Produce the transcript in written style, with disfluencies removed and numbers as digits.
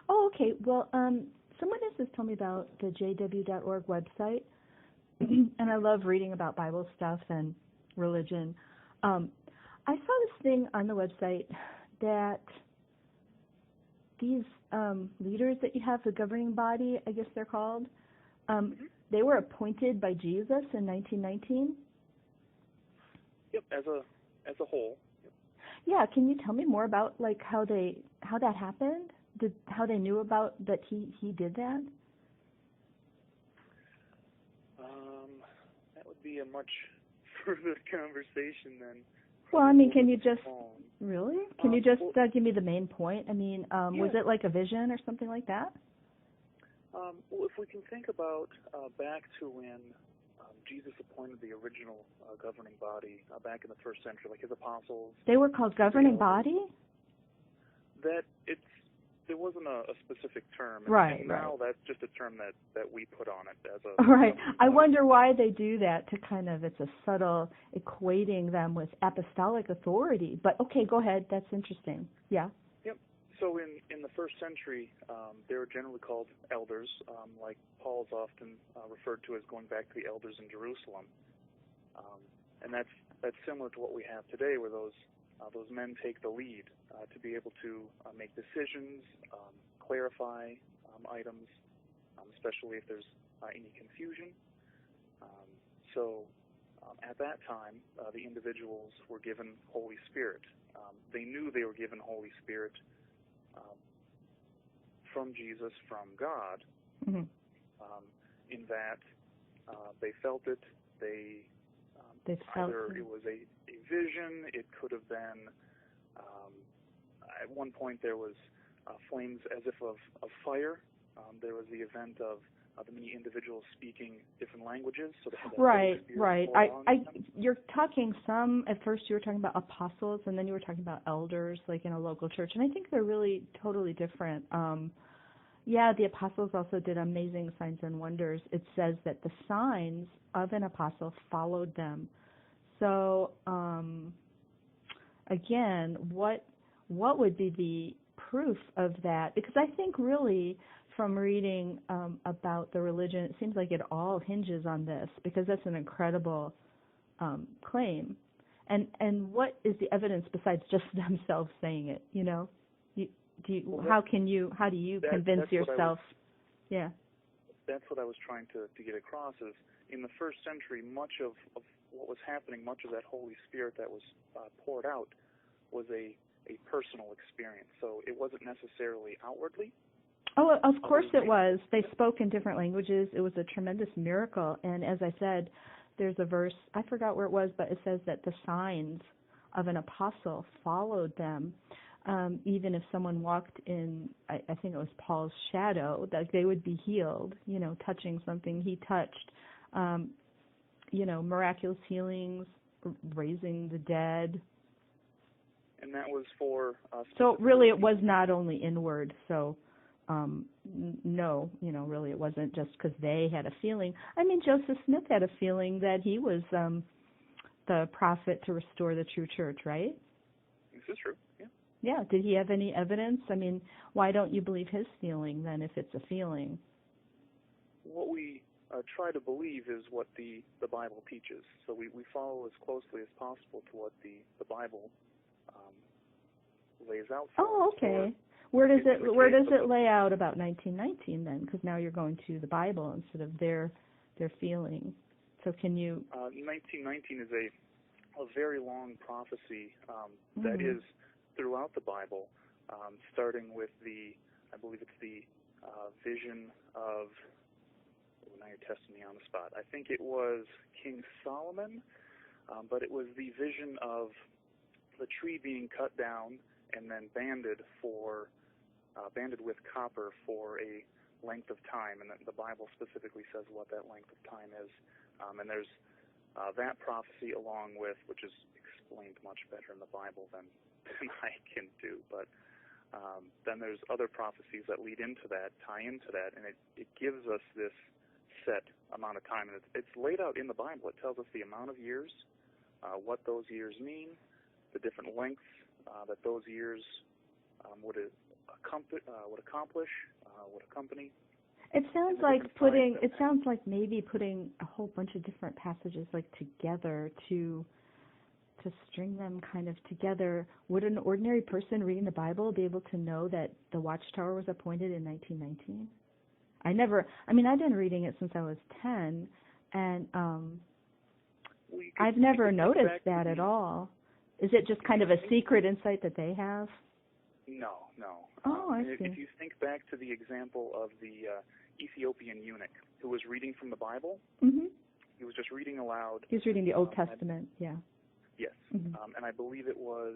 Oh, okay. Well, someone has just told me about the jw.org website, and I love reading about Bible stuff and religion. I saw this thing on the website that these leaders that you have, the governing body, I guess they're called, they were appointed by Jesus in 1919. Yep, as a whole. Yep. Yeah, can you tell me more about like how that happened? How they knew about that he did that? That would be a much further conversation than. Well, I mean, can you just really? Can you just give me the main point? I mean, was it like a vision or something like that? Well, if we can think about back to when Jesus appointed the original governing body back in the first century, like his apostles. They were called governing body? There wasn't a specific term. Right, and now that's just a term that we put on it as a... Right. I wonder why they do that to kind of, it's a subtle equating them with apostolic authority. But okay, go ahead. That's interesting. Yeah. Yep. So in the first century, they were generally called elders, like Paul's often referred to as going back to the elders in Jerusalem. And that's similar to what we have today, where those men take the lead to be able to make decisions, clarify items, especially if there's any confusion. So at that time, the individuals were given Holy Spirit. They knew they were given Holy Spirit from Jesus, from God, mm-hmm. In that they felt it. Either it was a vision, it could have been, at one point there was flames as if of fire. There was the event of the many individuals speaking different languages. So right. You're talking at first you were talking about apostles, and then you were talking about elders, like in a local church, and I think they're really totally different. The apostles also did amazing signs and wonders. It says that the signs of an apostle followed them. So, again, what would be the proof of that? Because I think really from reading about the religion, it seems like it all hinges on this, because that's an incredible claim. And what is the evidence besides just themselves saying it? You know, how do you convince yourself? That's what I was trying to get across is in the first century, much of what was happening, much of that Holy Spirit that was poured out was a personal experience. So it wasn't necessarily outwardly. Oh, of course it was. They spoke in different languages. It was a tremendous miracle. And as I said, there's a verse, I forgot where it was, but it says that the signs of an apostle followed them. Even if someone walked in, I think it was Paul's shadow, that they would be healed, touching something he touched. Miraculous healings, raising the dead. And that was for... so really it was not only inward, so no, really it wasn't just because they had a feeling. I mean, Joseph Smith had a feeling that he was the prophet to restore the true church, right? This is true, yeah. Yeah, did he have any evidence? I mean, why don't you believe his feeling then if it's a feeling? What we try to believe is what the Bible teaches. So we follow as closely as possible to what the Bible lays out for us. Oh, okay. Where does it lay out about 1919 then? Because now you're going to the Bible instead of their feeling. So can you... 1919 is a very long prophecy that is throughout the Bible, starting with I believe it's the vision of... Now you're testing me on the spot. I think it was King Solomon, but it was the vision of the tree being cut down and then banded with copper for a length of time, and the Bible specifically says what that length of time is. And there's that prophecy along with, which is explained much better in the Bible than I can do, but then there's other prophecies that lead into that, tie into that, and it gives us this set amount of time, and it's laid out in the Bible. It tells us the amount of years, what those years mean, the different lengths that those years would accomplish, would accompany. It sounds the like different putting. signs It sounds like maybe putting a whole bunch of different passages like together to string them kind of together. Would an ordinary person reading the Bible be able to know that the Watchtower was appointed in 1919? I've been reading it since I was 10, and I've never noticed that at all. Is it just kind of a secret insight that they have? No. Oh, I see. If you think back to the example of the Ethiopian eunuch who was reading from the Bible, he was just reading aloud. He was reading the Old Testament, yeah. Yes, and I believe it was